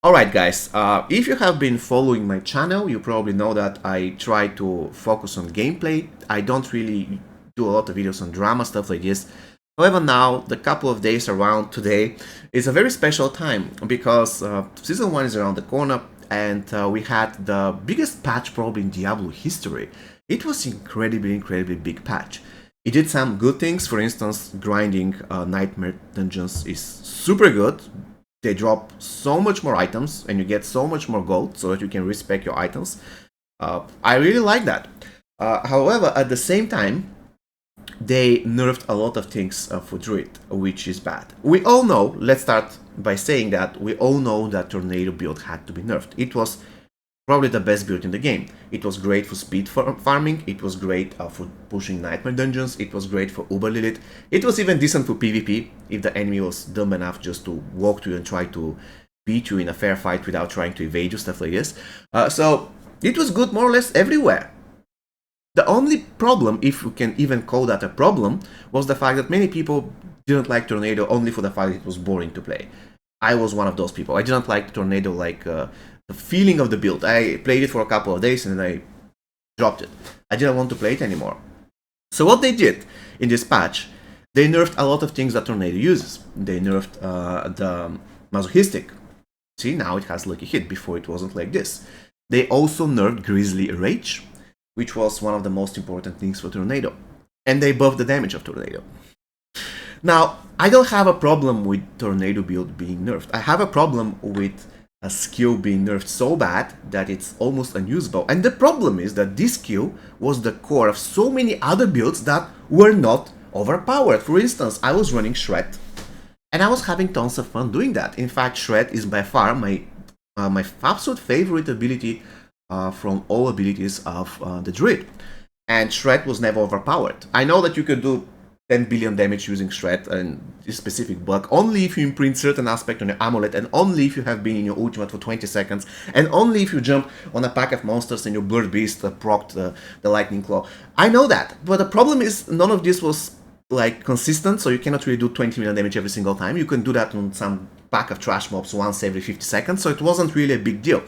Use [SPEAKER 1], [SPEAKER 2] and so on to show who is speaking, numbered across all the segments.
[SPEAKER 1] Alright guys, if you have been following my channel, you probably know that I try to focus on gameplay. I don't really do a lot of videos on drama, stuff like this. However, now, the couple of days around today is a very special time because Season 1 is around the corner and we had the biggest patch probably in Diablo history. It was incredibly big patch. It did some good things. For instance, grinding nightmare dungeons is super good. They drop so much more items and you get so much more gold so that you can respec your items. I really like that. However, at the same time, they nerfed a lot of things for Druid, which is bad. We all know, let's start by saying that we all know that Tornado build had to be nerfed. It was probably the best build in the game. It was great for speed farming, it was great for pushing nightmare dungeons, it was great for Uber Lilith, it was even decent for PvP if the enemy was dumb enough just to walk to you and try to beat you in a fair fight without trying to evade you, stuff like this. So it was good more or less everywhere. The only problem, if you can even call that a problem, was the fact that many people didn't like Tornado only for the fact that it was boring to play. I was one of those people. I didn't like Tornado like the feeling of the build. I played it for a couple of days and then I dropped it. I didn't want to play it anymore. So what they did in this patch, they nerfed a lot of things that Tornado uses. They nerfed the masochistic. See, now it has lucky hit. Before it wasn't like this. They also nerfed Grizzly Rage, which was one of the most important things for Tornado. And they buffed the damage of Tornado. Now, I don't have a problem with Tornado build being nerfed. I have a problem with a skill being nerfed so bad that it's almost unusable. And the problem is that this skill was the core of so many other builds that were not overpowered. For instance, I was running Shred, and I was having tons of fun doing that. In fact, Shred is by far my absolute favorite ability from all abilities of the Druid. And Shred was never overpowered. I know that you could do 10 billion damage using Shred and this specific bug only if you imprint certain aspect on your amulet, and only if you have been in your ultimate for 20 seconds, and only if you jump on a pack of monsters and your Blurred Beast procced the Lightning Claw. I know that, but the problem is none of this was like consistent, so you cannot really do 20 million damage every single time. You can do that on some pack of trash mobs once every 50 seconds, so it wasn't really a big deal.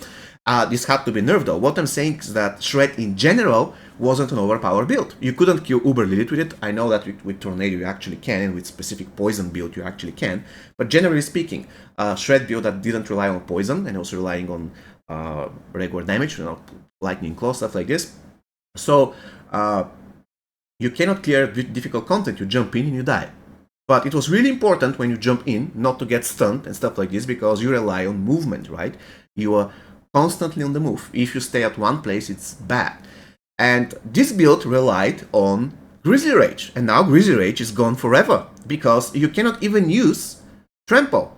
[SPEAKER 1] This had to be nerfed though. What I'm saying is that Shred in general wasn't an overpowered build. You couldn't kill Uber Lilith with it. I know that with Tornado you actually can, and with specific poison build you actually can. But generally speaking, Shred build that didn't rely on poison and also relying on regular damage, you know, Lightning Claw, stuff like this. So you cannot clear difficult content. You jump in and you die. But it was really important when you jump in not to get stunned and stuff like this, because you rely on movement, right? You are constantly on the move. If you stay at one place, it's bad. And this build relied on Grizzly Rage, and now Grizzly Rage is gone forever, because you cannot even use Trample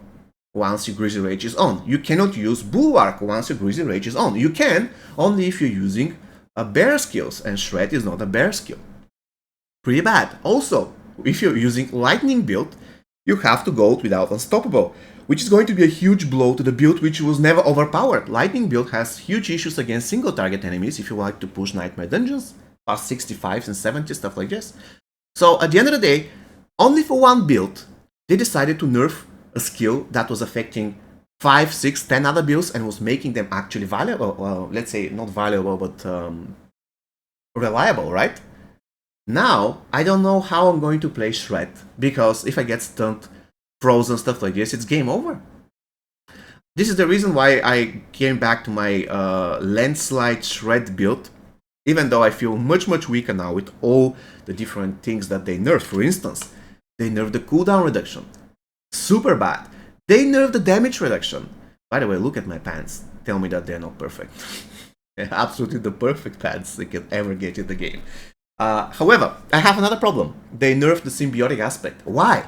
[SPEAKER 1] once your Grizzly Rage is on. You cannot use Bulwark once your Grizzly Rage is on. You can only if you're using a bear skills, and Shred is not a bear skill. Pretty bad. Also, if you're using Lightning build, you have to go without Unstoppable, which is going to be a huge blow to the build, which was never overpowered. Lightning build has huge issues against single target enemies if you like to push Nightmare Dungeons, past 65s and 70s, stuff like this. So at the end of the day, only for one build, they decided to nerf a skill that was affecting 5, 6, 10 other builds and was making them actually valuable. Well, let's say not valuable, but reliable, right? Now, I don't know how I'm going to play Shred, because if I get stunned, frozen, stuff like this, it's game over. This is the reason why I came back to my landslide Shred build, even though I feel much weaker now with all the different things that they nerfed. For instance, they nerfed the cooldown reduction. Super bad. They nerfed the damage reduction. By the way, look at my pants. Tell me that they're not perfect. They're absolutely the perfect pants they can ever get in the game. However, I have another problem. They nerfed the symbiotic aspect. Why?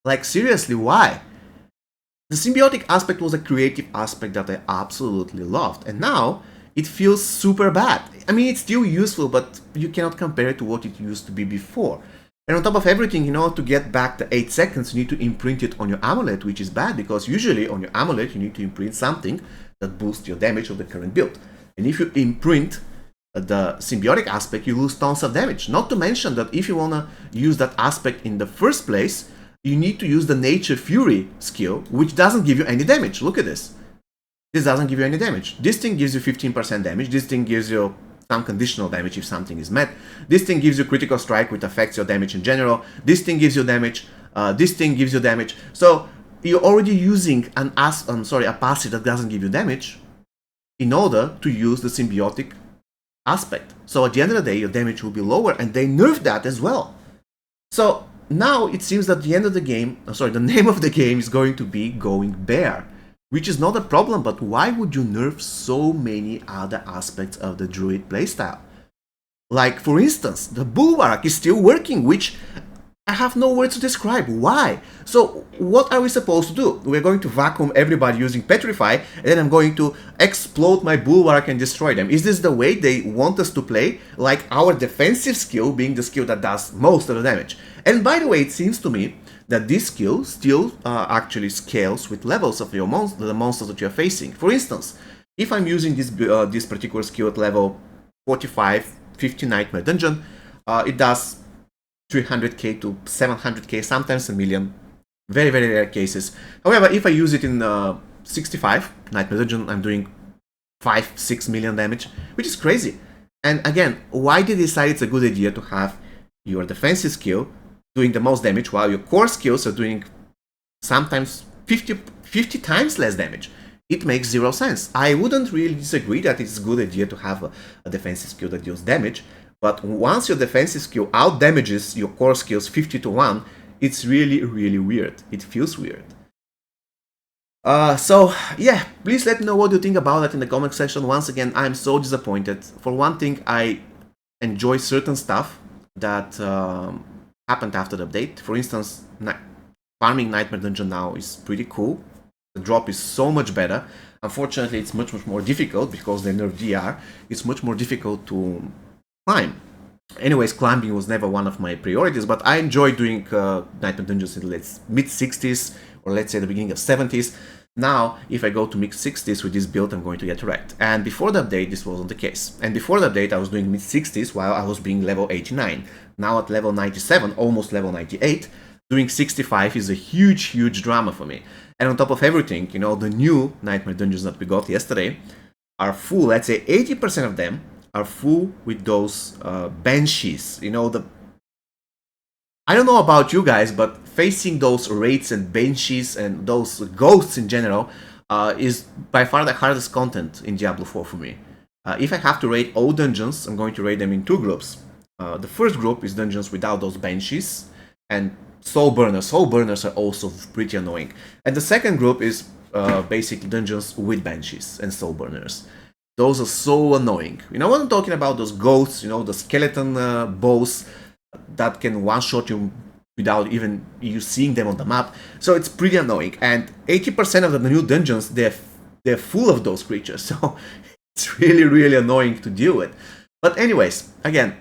[SPEAKER 1] Like, seriously, why? The symbiotic aspect was a creative aspect that I absolutely loved, and now it feels super bad. I mean, it's still useful, but you cannot compare it to what it used to be before. And on top of everything, in order to get back the 8 seconds, you need to imprint it on your amulet, which is bad, because usually on your amulet you need to imprint something that boosts your damage of the current build. And if you imprint the symbiotic aspect, you lose tons of damage. Not to mention that if you want to use that aspect in the first place, you need to use the Nature Fury skill, which doesn't give you any damage. Look at this. this doesn't give you any damage. This thing gives you 15% damage. This thing gives you some conditional damage if something is met. This thing gives you critical strike, which affects your damage in general. This thing gives you damage. This thing gives you damage. So you're already using a passive that doesn't give you damage in order to use the symbiotic aspect. So at the end of the day, your damage will be lower, and they nerfed that as well. So now it seems that the end of the game, the name of the game is going to be Going Bear, which is not a problem, but why would you nerf so many other aspects of the Druid playstyle? Like, for instance, the Bulwark is still working, which I have no words to describe. Why? So what are we supposed to do? We're going to vacuum everybody using Petrify, and then I'm going to explode my Bulwark and destroy them. Is this the way they want us to play? Like our defensive skill being the skill that does most of the damage. And by the way, it seems to me that this skill still actually scales with levels of your the monsters that you're facing. For instance, if I'm using this particular skill at level 45, 50 Nightmare Dungeon, it does 300k to 700k, sometimes a million. Very, very rare cases. However, if I use it in 65 Nightmare Dungeon, I'm doing 5-6 million damage, which is crazy. And again, why did they decide it's a good idea to have your defensive skill doing the most damage while your core skills are doing sometimes 50 times less damage? It makes zero sense. I wouldn't really disagree that it's a good idea to have a defensive skill that deals damage, but once your defensive skill out damages your core skills 50 to 1, it's really, really weird. It feels weird. So yeah, please let me know what you think about that in the comment section. Once again, I'm so disappointed. For one thing, I enjoy certain stuff that happened after the update. For instance, farming Nightmare Dungeon now is pretty cool. The drop is so much better. Unfortunately, it's much more difficult because they nerfed DR. It's much more difficult to climb. Anyways, climbing was never one of my priorities, but I enjoy doing Nightmare Dungeons in the mid-60s, or let's say the beginning of 70s. Now, if I go to mid-60s with this build, I'm going to get wrecked. And before the update, this wasn't the case. And before the update, I was doing mid-60s while I was being level 89. Now at level 97, almost level 98, doing 65 is a huge, huge drama for me. And on top of everything, you know, the new Nightmare Dungeons that we got yesterday are full. Let's say 80% of them are full with those banshees. You know, I don't know about you guys, but facing those wraiths and banshees and those ghosts in general is by far the hardest content in Diablo 4 for me. If I have to raid all dungeons, I'm going to raid them in two groups. The first group is dungeons without those banshees and soul burners. Soul burners are also pretty annoying. And the second group is basically dungeons with banshees and soul burners. Those are so annoying. You know what I'm talking about? Those ghosts, you know, the skeleton bows that can one-shot you without even you seeing them on the map. So it's pretty annoying. And 80% of the new dungeons, they're full of those creatures. So it's really, really annoying to deal with. But anyways, again,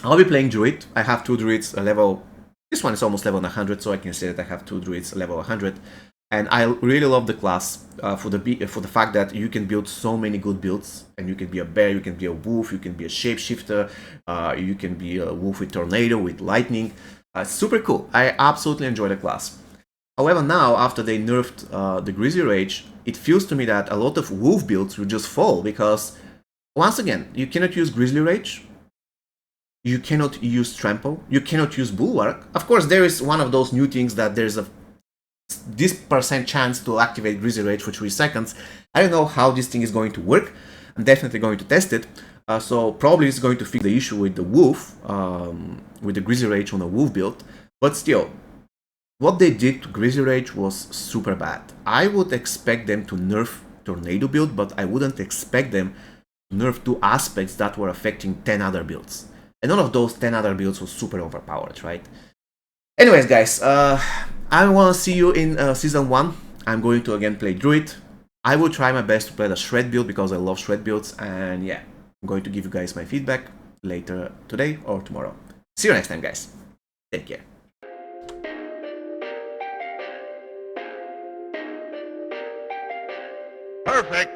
[SPEAKER 1] I'll be playing Druid. I have two Druids level... This one is almost level 100, so I can say that I have two Druids level 100. And I really love the class for the fact that you can build so many good builds, and you can be a bear, you can be a wolf, you can be a shapeshifter, you can be a wolf with tornado, with lightning. Super cool. I absolutely enjoy the class. However, now after they nerfed the Grizzly Rage, it feels to me that a lot of wolf builds will just fall because, once again, you cannot use Grizzly Rage, you cannot use Trample, you cannot use Bulwark. Of course, there is one of those new things that there's this % chance to activate Grizzly Rage for 3 seconds. I don't know how this thing is going to work. I'm definitely going to test it. So probably it's going to fix the issue with the wolf, with the Grizzly Rage on a wolf build. But still, what they did to Grizzly Rage was super bad. I would expect them to nerf Tornado build, but I wouldn't expect them to nerf 2 aspects that were affecting 10 other builds. And none of those 10 other builds was super overpowered, right? Anyways, guys, I want to see you in Season 1. I'm going to again play Druid. I will try my best to play the Shred build because I love Shred builds. And yeah, I'm going to give you guys my feedback later today or tomorrow. See you next time, guys. Take care.
[SPEAKER 2] Perfect.